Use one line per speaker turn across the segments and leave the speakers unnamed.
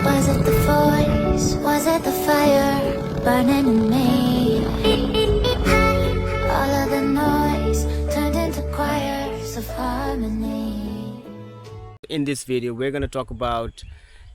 Was it the voice? Was it the fire burning in me? All of the noise turned into choirs of harmony.
In this video, we're going to talk about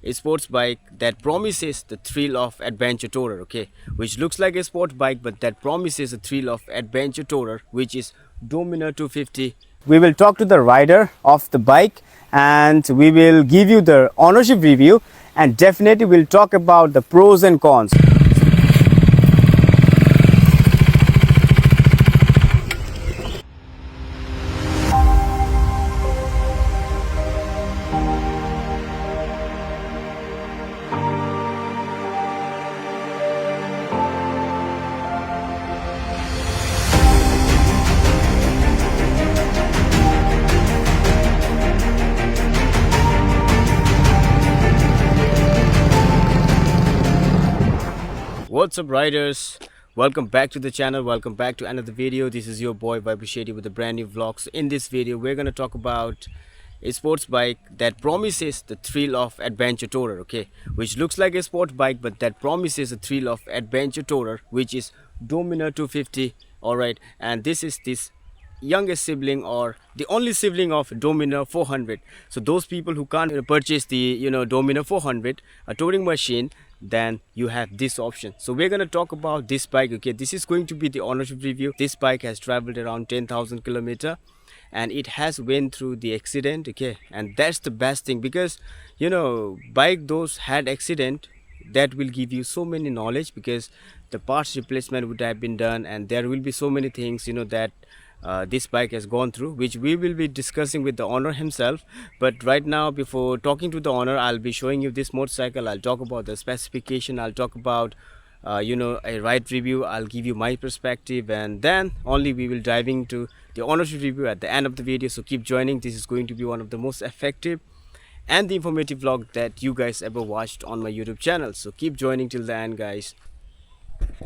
a sports bike that promises the thrill of adventure tourer, okay, which looks like a sports bike but that promises the thrill of adventure tourer, which is Dominar 250. We will talk to the rider of the bike and we will give you the ownership review, and definitely we'll talk about the pros and cons. What's up, riders? Welcome back to the channel. Welcome back to another video. This is your boy Vibe with a brand new vlog. So in this video, we're going to talk about a sports bike that promises the thrill of adventure tourer, okay, which looks like a sports bike but that promises the thrill of adventure tourer, which is Dominar 250. All right, and this is this youngest sibling or the only sibling of Dominar 400. So those people who can't purchase the Dominar 400, a touring machine, then you have this option. So we're going to talk about this bike, okay. This is going to be the ownership review. This bike has traveled around 10,000 kilometers and it has went through the accident, okay, and that's the best thing, because bike those had accident, that will give you so many knowledge, because the parts replacement would have been done and there will be so many things that this bike has gone through, which we will be discussing with the owner himself. But right now, before talking to the owner, I'll be showing you this motorcycle. I'll talk about the specification, I'll talk about a ride review, I'll give you my perspective, and then only we will dive into the ownership review at the end of the video. So keep joining. This is going to be one of the most effective and the informative vlog that you guys ever watched on my YouTube channel. So keep joining till the end, guys.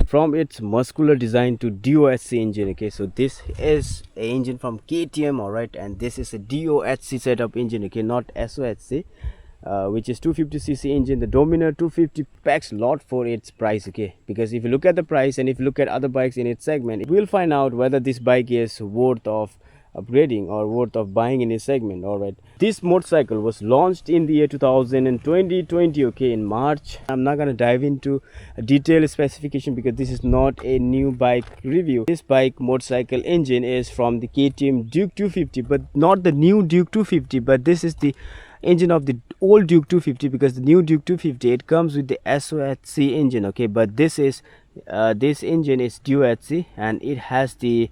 From its muscular design to DOHC engine, okay, so this is a engine from KTM, all right, and this is a DOHC setup engine, okay, not SOHC, which is 250cc engine. The Dominar 250 packs a lot for its price, okay, because if you look at the price and if you look at other bikes in its segment, we'll find out whether this bike is worth of upgrading or worth of buying in a segment. All right, this motorcycle was launched in the year 2020, okay, in March. I'm not gonna dive into a detailed specification because this is not a new bike review. This bike motorcycle engine is from the KTM Duke 250, but not the new Duke 250, but this is the engine of the old Duke 250, because the new Duke 250, it comes with the SOHC engine, okay, but this is this engine is DOHC and it has the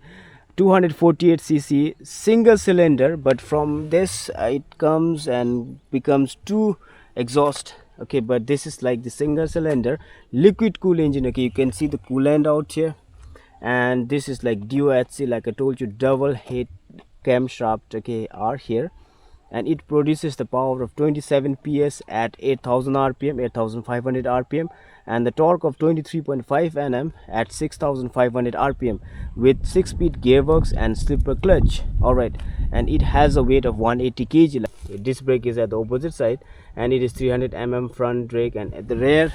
248cc single cylinder, but from this it comes and becomes two exhaust, okay, but this is like the single cylinder liquid cool engine, okay. You can see the coolant out here, and this is like DOHC, like I told you, double head camshaft, okay, are here, and it produces the power of 27 PS at 8000 rpm, 8500 rpm, and the torque of 23.5 Nm at 6500 rpm with 6-speed gearbox and slipper clutch. All right, and it has a weight of 180 kg. Disc brake is at the opposite side, and it is 300 mm front brake, and at the rear,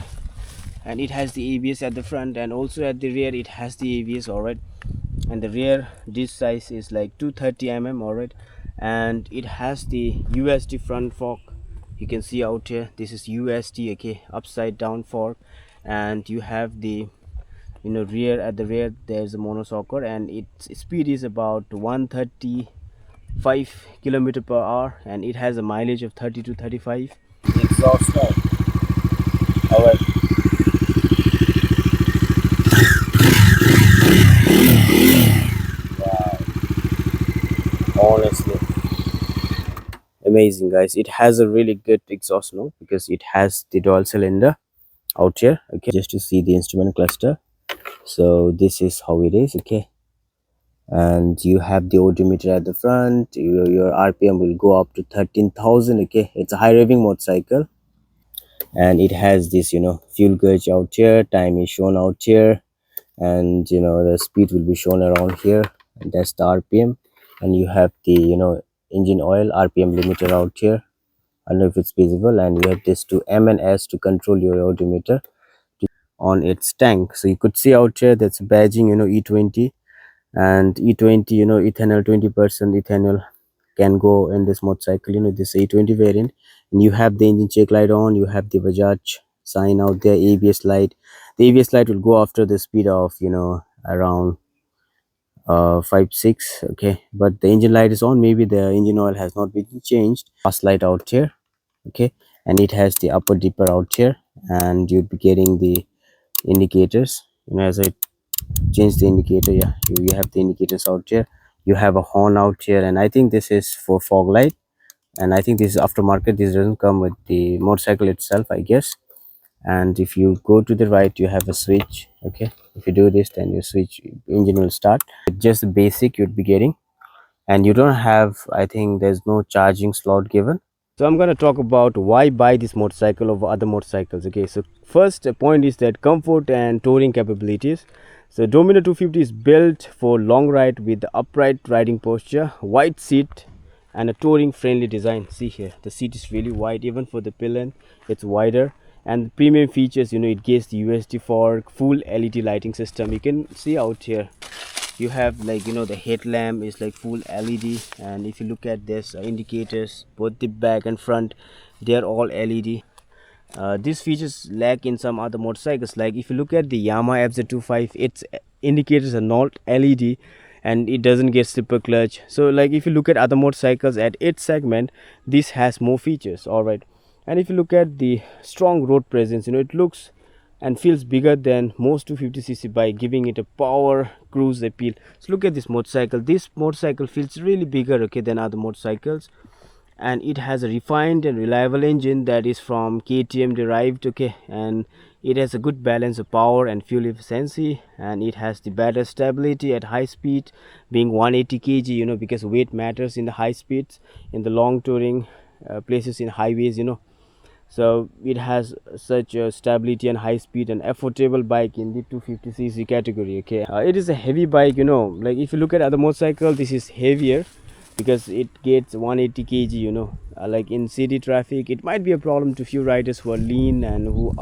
and it has the ABS at the front, and also at the rear it has the ABS. all right, and the rear disc size is like 230 mm. all right, and it has the USD front fork. You can see out here, this is USD, okay, upside down fork, and you have the rear. At the rear there's a monocoque, and its speed is about 135 km/h, and it has a mileage of 30 to 35. Exhaust note. All right, wow, honestly amazing, guys. It has a really good exhaust note because it has the dual cylinder out here, okay. Just to see the instrument cluster, so this is how it is, okay, and you have the odometer at the front. Your RPM will go up to 13,000, okay. It's a high revving motorcycle, and it has this fuel gauge out here, time is shown out here, and the speed will be shown around here, and that's the RPM, and you have the engine oil RPM limiter out here, I don't know if it's visible, and you have this to M and S to control your odometer on its tank. So you could see out here that's badging, E20, and E20, ethanol, 20% ethanol can go in this motorcycle, this E20 variant. And you have the engine check light on, you have the Bajaj sign out there, ABS light. The ABS light will go after the speed of around 5 6, okay, but the engine light is on. Maybe the engine oil has not been changed. Fast light out here, okay, and it has the upper dipper out here, and you'll be getting the indicators, as I change the indicator. Yeah, you have the indicators out here. You have a horn out here, and I think this is for fog light, and I think this is aftermarket. This doesn't come with the motorcycle itself, I guess. And if you go to the right, you have a switch, okay. If you do this, then your switch engine will start. Just the basic you'd be getting, and you don't have, I think there's no charging slot given. So I'm going to talk about why buy this motorcycle over other motorcycles. Okay, so first point is that comfort and touring capabilities. So Dominar 250 is built for long ride with the upright riding posture, wide seat, and a touring friendly design. See here, the seat is really wide. Even for the pillion, it's wider. And premium features, it gets the USD fork, full LED lighting system. You can see out here, you have like the headlamp is like full LED, and if you look at this indicators, both the back and front, they're all LED. These features lack in some other motorcycles. Like if you look at the Yamaha FZ25, its indicators are not LED, and it doesn't get slipper clutch. So like if you look at other motorcycles at its segment, this has more features, all right. And if you look at the strong road presence, it looks and feels bigger than most 250cc bike, giving it a power cruise appeal. So look at this motorcycle. This motorcycle feels really bigger, okay, than other motorcycles, and it has a refined and reliable engine that is from KTM derived, okay, and it has a good balance of power and fuel efficiency, and it has the better stability at high speed, being 180 kg, because weight matters in the high speeds, in the long touring places, in highways, so it has such a stability and high speed and affordable bike in the 250cc category, okay. It is a heavy bike, like if you look at other motorcycle, this is heavier because it gets 180 kg, like in city traffic it might be a problem to few riders who are lean and who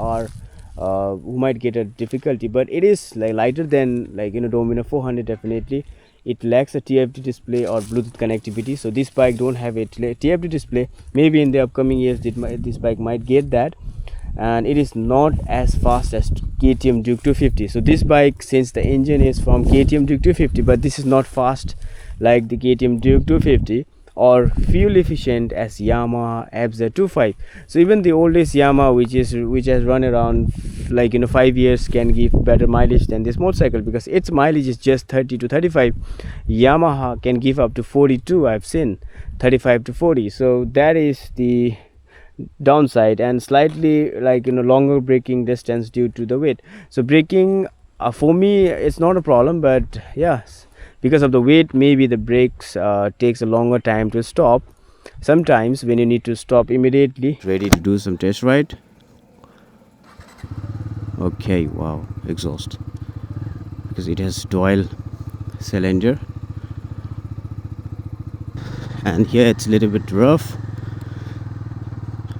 might get a difficulty, but it is like lighter than Dominar 400. Definitely it lacks a TFT display or Bluetooth connectivity, so this bike don't have a TFT display. Maybe in the upcoming years this bike might get that. And it is not as fast as KTM Duke 250. So this bike, since the engine is from KTM Duke 250, but this is not fast like the KTM Duke 250, or fuel efficient as Yamaha FZ25. So even the oldest Yamaha, which has run around 5 years, can give better mileage than this motorcycle, because its mileage is just 30 to 35. Yamaha can give up to 42. I've seen 35 to 40. So that is the downside, and slightly longer braking distance due to the weight. So braking for me it's not a problem, but yes, because of the weight, maybe the brakes takes a longer time to stop sometimes when you need to stop immediately. Ready to do some test ride. Okay, wow, exhaust, because it has dual cylinder, and here it's a little bit rough.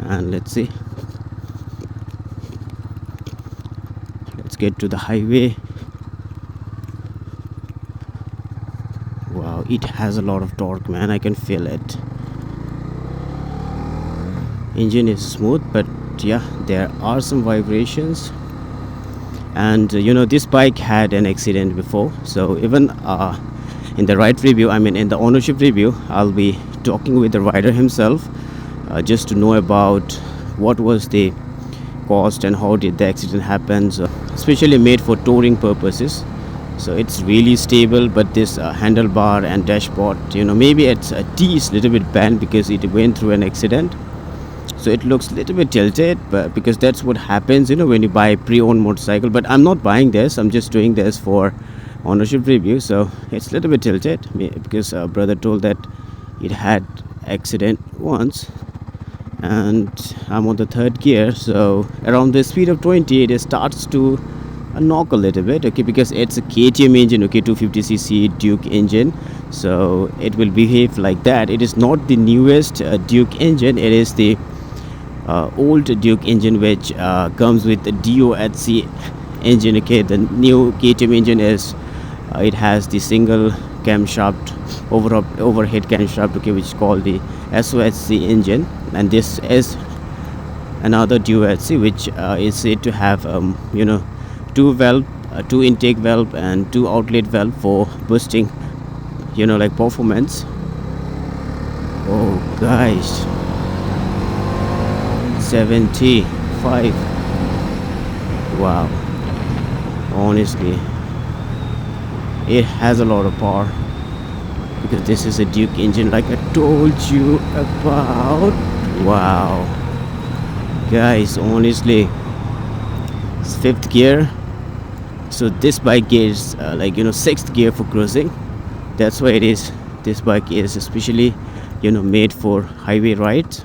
And let's see, let's get to the highway. Wow, it has a lot of torque, man. I can feel it. Engine is smooth, but yeah, there are some vibrations. And this bike had an accident before, so even in the ride review, I mean in the ownership review, I'll be talking with the rider himself, just to know about what was the cost and how did the accident happen. So, especially made for touring purposes, so it's really stable. But this handlebar and dashboard, maybe it's a T is little bit bent because it went through an accident, so it looks a little bit tilted, but because that's what happens when you buy a pre-owned motorcycle. But I'm not buying this, I'm just doing this for ownership review. So it's a little bit tilted because brother told that it had accident once, and I'm on the third gear, so around the speed of 20 it starts to knock a little bit, okay, because it's a KTM engine, okay, 250cc Duke engine, so it will behave like that. It is not the newest Duke engine, it is the old Duke engine, which comes with the DOHC engine. Okay, the new KTM engine is it has the single camshaft overhead camshaft, okay, which is called the SOHC engine, and this is another DOHC, which is said to have two intake valve and two outlet valve for boosting like performance. Oh guys, 75, wow, honestly it has a lot of power because this is a Duke engine like I told you about. Wow guys, honestly it's fifth gear, so this bike is sixth gear for cruising. That's why it is, this bike is especially made for highway rides.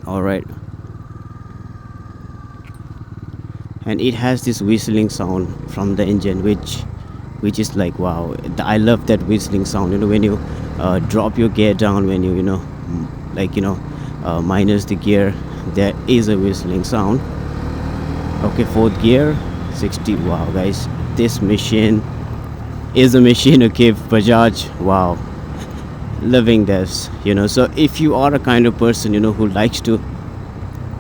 All right, and it has this whistling sound from the engine, which is like wow. I love that whistling sound, when you drop your gear down, when you minus the gear, there is a whistling sound. Okay, fourth gear, 60. Wow guys, this machine is a machine. Okay, Bajaj, wow, loving this. So if you are a kind of person who likes to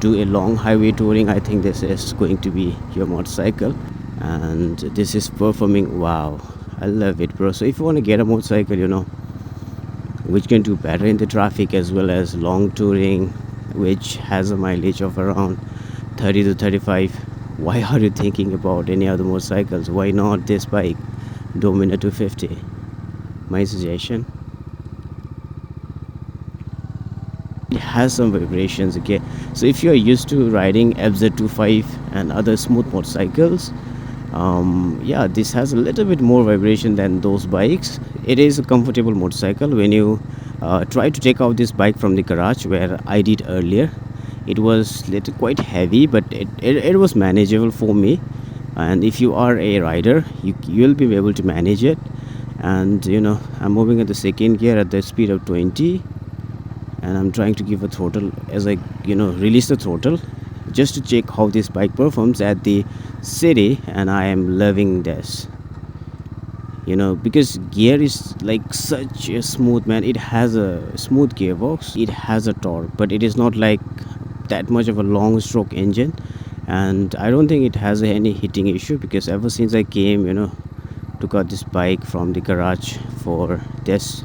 do a long highway touring, I think this is going to be your motorcycle, and this is performing. Wow, I love it, bro. So if you want to get a motorcycle which can do better in the traffic as well as long touring, which has a mileage of around 30 to 35, why are you thinking about any other motorcycles? Why not this bike, Dominar 250? My suggestion. It has some vibrations. Okay, so if you are used to riding FZ25 and other smooth motorcycles, yeah, this has a little bit more vibration than those bikes. It is a comfortable motorcycle. When you try to take out this bike from the garage where I did earlier, it was little quite heavy, but it was manageable for me. And if you are a rider, you'll be able to manage it. And I'm moving at the second gear at the speed of 20, and I'm trying to give a throttle as I release the throttle just to check how this bike performs at the city. And I am loving this, because gear is like such a smooth, man. It has a smooth gearbox, it has a torque, but it is not like that much of a long stroke engine. And I don't think it has any hitting issue, because ever since I came took out this bike from the garage for this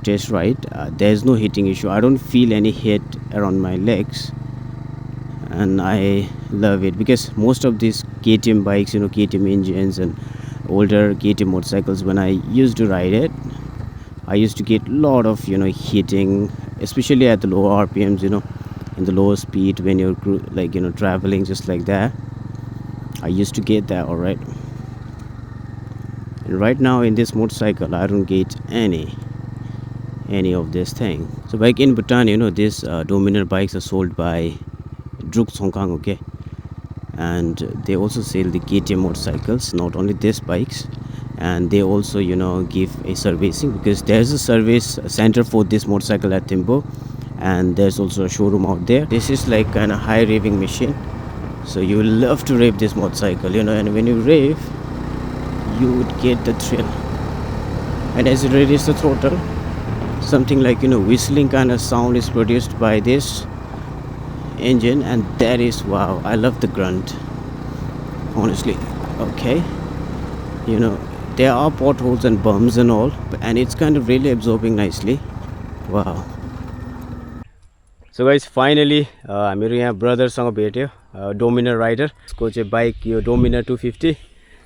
test ride, there's no hitting issue. I don't feel any hit around my legs, and I love it because most of these KTM bikes, KTM engines and older KTM motorcycles, when I used to ride it, I used to get a lot of hitting, especially at the lower RPMs, in the lower speed, when you're traveling just like that. I used to get that. All right, and right now in this motorcycle I don't get any of this thing. So back in Bhutan, these Dominar bikes are sold by Druk Songkang, okay, and they also sell the KTM motorcycles, not only these bikes. And they also give a servicing, because there's a service center for this motorcycle at Timbo, and there's also a showroom out there. This is like kind of high revving machine, so you will love to rev this motorcycle, and when you rev, you would get the thrill. And as you release the throttle, something like whistling kind of sound is produced by this engine, and that is wow. I love the grunt, honestly. Okay, there are potholes and bumps and all, and it's kind of really absorbing nicely. Wow. So guys, finally मेरो यहाँ ब्रदरसँग भेट्यो, Dominar rider. उसको चाहिँ bike यो डोमिनर 250,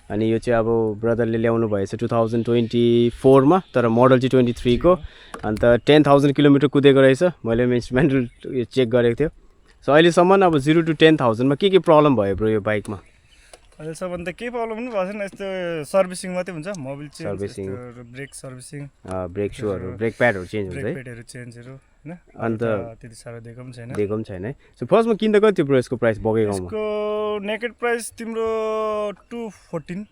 अनि यो चाहिँ अब ब्रदरले ल्याउनु भएछ 2024 मा, तर मोडल चाहिँ 23 को, अन्त 10,000 किलोमिटर कुदेको रहेछ। मैले इन्स्ट्रुमेन्टल चेक गरेको थियो। सो अहिलेसम्म अब 0 to 10,000 मा के प्रब्लम भयो ब्रो यो बाइकमा?
अहिलेसम्म त केही प्रब्लम पनि भएको छैन। यस्तो सर्भिसिङ मात्रै हुन्छ, Mobil change,
servicing,
brake servicing,
brake सुहरू, ब्रेक प्याडहरू चेन्ज हुन्छ है,
ब्रेक प्याडहरू चेन्जहरू, हैन?
अन्त
त्यति साह्रो दिएको पनि छैन
है। सो फर्स्टमा किन्दा कति थियो ब्रो यसको प्राइस बगेगाउँमा?
यसको नेकेड प्राइस तिम्रो 214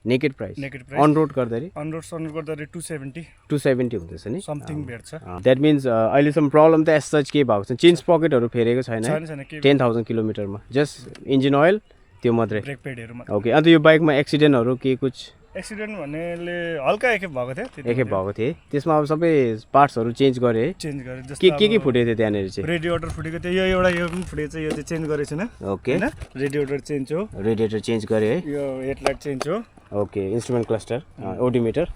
naked price
naked price
on road गर्दाखेरि
अन रोड गर्दाखेरि 270
270 हुँदैछ नि
समथिङ भेट्छ
द्याट मिन्स अहिलेसम्म प्रब्लम त एज सच केही भएको छैन चेन्ज पकेटहरू फेरेको छैन
छैन
10,000 किलोमिटरमा जस्ट इन्जिन ओइल त्यो मात्रै
ब्रेक पेडहरुमा
ओके अन्त यो बाइकमा एक्सिडेन्टहरू के कुछ
एक्सिडेन्ट भन्नेले हल्का एकखेप भएको थियो
एकखेप भएको थियो त्यसमा अब सबै पार्ट्सहरू चेन्ज गरे है
चेन्ज गरे जस्तो
के फुटेको थियो त्यहाँनिर चाहिँ
रेडिएटर फुटेको थियो यो एउटा यो पनि फुटेको छ यो चाहिँ चेन्ज गरेको छैन
ओके
हैन रेडिएटर चेन्ज हो
रेडिएटर चेन्ज गरे है
यो हेडलाइट चेन्ज हो
ओके इन्स्ट्रुमेन्ट क्लस्टर ओडोमिटर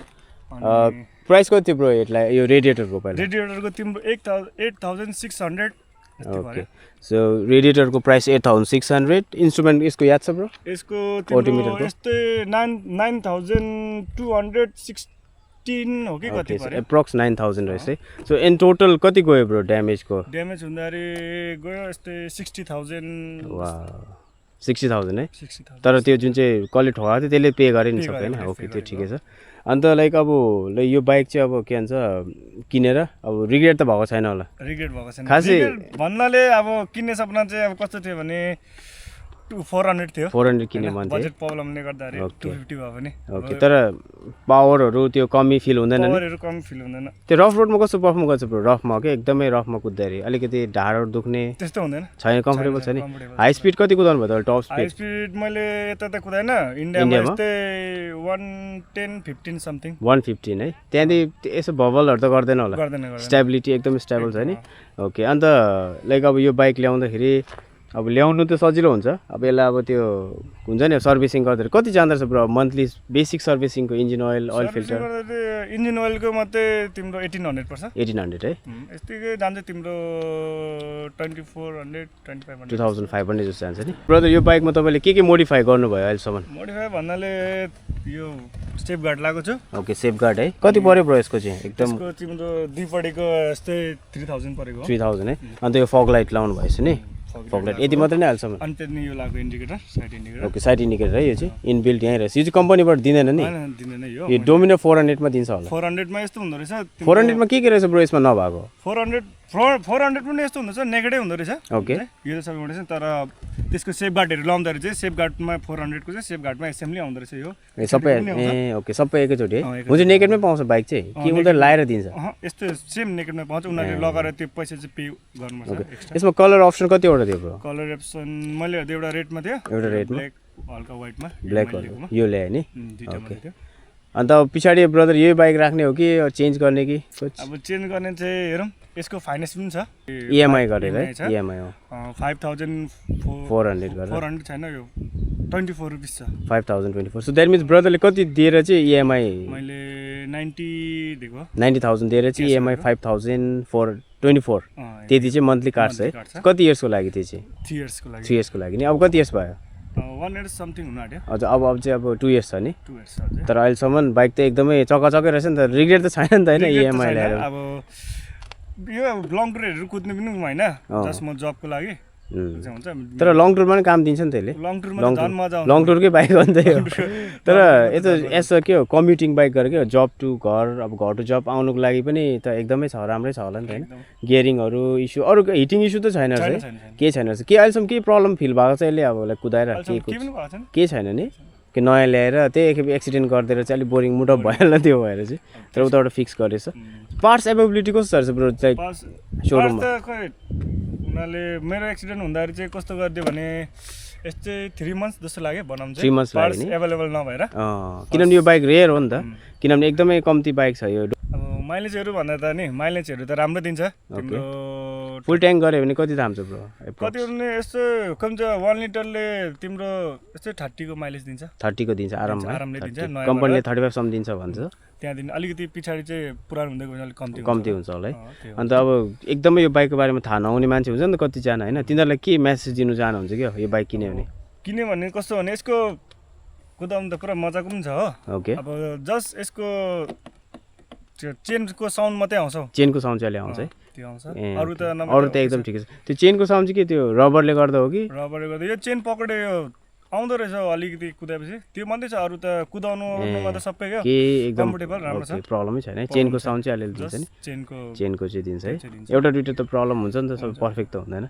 प्राइस कति थियो ब्रो हेडलाइट यो रेडिएटरको पहिला
रेडिएटरको तिम्रो 8600
ओके सो रेडिएटरको प्राइस 8600 इन्स्ट्रुमेन्ट यसको याद छ ब्रो
यसको तिम्रो यस्तै 9216 हो कि कति पर्यो
एप्रोक्स 9000 रहेछ है सो इन टोटल कति गयो ब्रो ड्यामेजको
ड्यामेज हुँदाखेरि गयो यस्तै 60000
वाह 60000 है
60000
तर त्यो जुन चाहिँ कसले ठगाएको थियो त्यसले पे गरे नि सबै हैन ओके त्यो ठिकै छ अन्त लाइक अब यो बाइक चाहिँ अब के भन्छ किनेर अब रिग्रेट त भएको छैन होला
रिग्रेट भएको छैन
खासै
भन्नाले अब किन्ने सपना चाहिँ अब कस्तो थियो भने 400 थियो
400 किने मन थियो
बजेट प्रब्लमले गर्दाखेरि 250 भयो भने
ओके तर पावरहरू त्यो कमी फिल हुँदैन नि
पावरहरू कम फिल हुँदैन
त्यो रफ रोडमा कस्तो पर्फर्म गर्छ ब्रो रफमा के एकदमै रफमा कुद्दाखेरि अलिकति ढाडहरू दुख्ने
त्यस्तो हुँदैन
छैन कम्फर्टेबल छ नि हाई स्पिड कति कुदाउनु भयो त टप
हाई
स्पिड
स्पिड मैले यता त कुदाएन इन्डियामा यस्तै 110 15 समथिङ
115 है त्यहाँदेखि यसो भबलहरू त गर्दैन होला
गर्दैन
स्टेबिलिटी एकदम स्टेबल छ नि ओके अन्त लाइक अब यो बाइक ल्याउँदाखेरि अब ल्याउनु त सजिलो हुन्छ अब यसलाई अब त्यो हुन्छ नि सर्भिसिङ गर्दाखेरि कति जाँदो रहेछ ब्रो मन्थली बेसिक सर्भिसिङको इन्जिन ओइल फिल्टर
इन्जिन ओइलको मात्रै तिम्रो 1800 पर्छ
1800 है
यस्तै जान्छ तिम्रो 2400 2500
2500 जस्तो जान्छ नि ब्रदर यो बाइकमा तपाईँले के मोडिफाई गर्नुभयो अहिलेसम्म
मोडिफाई भन्नाले यो सेफ गार्ड लगाएको छु
ओके सेफ गार्ड है कति पर्यो ब्रो यसको चाहिँ एकदम
यसको तिम्रो दुईपट्टिको यस्तै 3000 परेको
3000 है अन्त यो फग लाइट लाउनु भएछ नि फग लाइट यति मात्रै नै हाल्छम्म
अनि त्यति यो लाग्यो indicator side indicator
okay side indicator है यो चाहिँ इनबिल्ट यहीँ रहेछ यो चाहिँ कम्पनीबाट दिँदैन नि
दिँदैन
यो डोमिनर 400 मा दिन्छ होला
400 मा यस्तो हुँदो रहेछ
400 मा के रहेछ ब्रो यसमा नभएको
400 पनि यस्तो हुँदो रहेछ नेगेटिभ हुँदो रहेछ
ओके
यो त सबै रहेछ तर त्यसको सेफ गार्डहरू लाउँदाखेरि चाहिँ सेफ गार्डमा 400 को चाहिँ सेफ गार्डमा एसेम्बली आउँदो रहेछ यो
सबै ओके सबै एकैचोटि है हुन्छ नेकेडमै पाउँछ बाइक चाहिँ के उनीहरूले लाएर दिन्छ
यस्तो सेम नेकेडमा पाउँछ उनीहरूले लगाएर त्यो पैसा चाहिँ पे गर्नुपर्छ एक्स्ट्रा
यसमा कलर अप्सन कतिवटा थियो ब्रो
कलर अप्सन मैले एउटा रेडमा थियो
एउटा रेडमा
ब्ल्याक हल्का व्हाइटमा
ब्ल्याक यो ल्याए नि
दुईटा मात्रै थियो
अन्त पछाडि ब्रदर यही बाइक राख्ने हो कि चेन्ज गर्ने कि
अब चेन्ज गर्ने चाहिँ हेरौँ यसको फाइनेन्स पनि छ
इएमआई गरेर है इएमआई हो
5400 गरेर 400 छैन यो 24 रुपैयाँ छ
5024 सो द्याट मिन्स ब्रदरले कति दिएर चाहिँ इएमआई
मैले 90 दिएको
90000 दिएर चाहिँ इएमआई 5424 त्यति चाहिँ मन्थली काट्छ है कति इयर्सको लागि त्यो चाहिँ
3 इयर्सको लागि
3 इयर्सको लागि नि अब कति इयर्स भयो
1 इयर समथिङ हुन आँट्यो
हजुर अब चाहिँ अब 2 इयर्स छ नि
2 इयर्स छ
तर अहिलेसम्म बाइक त एकदमै चकाचकै रहेछ नि त रिग्रेट त छैन नि त हैन इएमआई ल्याएर
अब यो अब लङ टुरहरू कुद्ने पनि हैन जस्ट म जबको लागि हुन्छ
तर लङ टुरमा पनि काम दिन्छ नि त्यसले
लङ टुरमा झन् मजा आउँछ
लङ टुरकै बाइक हो नि त यो तर यस्तो यसो के हो कम्युटिङ बाइक गरेर के हो जब टु घर अब घर टु जब आउनुको लागि पनि त एकदमै छ राम्रै छ होला नि त हैन गियरिङहरू इस्यु अरू हिटिङ इस्यु त छैन रहेछ के छैन रहेछ के अहिलेसम्म के प्रब्लम फिल भएको छ यसले अब कुदाएर के छैन नि कि नयाँ ल्याएर त्यही एकखेप एक्सिडेन्ट गरिदिएर चाहिँ अलिक बोरिङ मुड अफ भइहाल्छ त्यो भएर चाहिँ तर उताबाट फिक्स गरेछ पार्ट्स एभाइलेबिलिटी कस्तो छ ब्रो लाइक सोरुममा
उनीहरूले मेरो एक्सिडेन्ट हुँदाखेरि चाहिँ कस्तो गरिदियो भने यस्तै 3 मन्थ्स जस्तो लाग्यो बनाउनु
3 मन्थ्स लाग्यो नि
एभाइलेबल नभएर
किनभने यो बाइक रेयर हो नि त किनभने एकदमै कम्ती बाइक छ यो
अब माइलेजहरू भन्दा त नि माइलेजहरू त राम्रो दिन्छ तिम्रो
फुल ट्याङ्क गऱ्यो भने कति दाम छ ब्रो
कति भने यस्तो कम छ 1 लिटरले तिम्रो यस्तै 30 को माइलेज दिन्छ
30 को दिन्छ
आरामले दिन्छ
कम्पनीले 35 सम्म दिन्छ भन्छ
त्यहाँदेखि अलिकति पछाडि चाहिँ पुरानो हुँदै गयो अलिक
कम्ती हुन्छ होला है अन्त अब एकदमै यो बाइकको बारेमा थाहा नहुने मान्छे हुन्छ नि त कतिजना होइन तिनीहरूलाई के मेसेज दिनु चाहनुहुन्छ क्या यो बाइक किन्यो भने कस्तो भने यसको कुदाउनु त पुरा मजाको पनि छ हो ओके
अब जस्ट यसको चेनको साउन्ड मात्रै आउँछ
चेनको साउन्ड चाहिँ आउँछ है
त्यो आउँछ अरु
त एकदम ठिकै छ त्यो चेनको साउन्ड चाहिँ के त्यो रबरले गर्दा हो कि
रबरले गर्दा यो चेन पकडे आउँदो रहेछ अलिकति कुदाएपछि त्यो मात्रै छ अरु त कुदाउनुमा त सबै के
एकदम
कम्फर्टेबल राम्रो छ
प्रब्लमै छैन है चेनको साउन्ड चाहिँ अलिअलि दिन्छ नि चेनको चाहिँ दिन्छ है एउटा दुइटा त प्रब्लम हुन्छ नि त सबै पर्फेक्ट त हुँदैन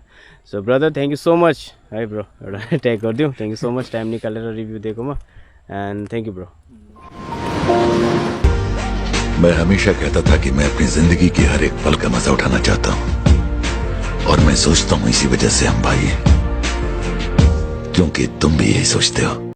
सो brother thank you so much है ब्रो एउटा ट्याग गरिदिउँ thank you so much time निकालेर review दिएकोमा And thank you, bro.
मैं हमेशा कहता था कि मैं अपनी जिंदगी की हर एक पल का मजा उठाना चाहता हूं, और मैं सोचता हूं इसी वजह से हम भाई हैं, क्योंकि तुम भी यही सोचते हो।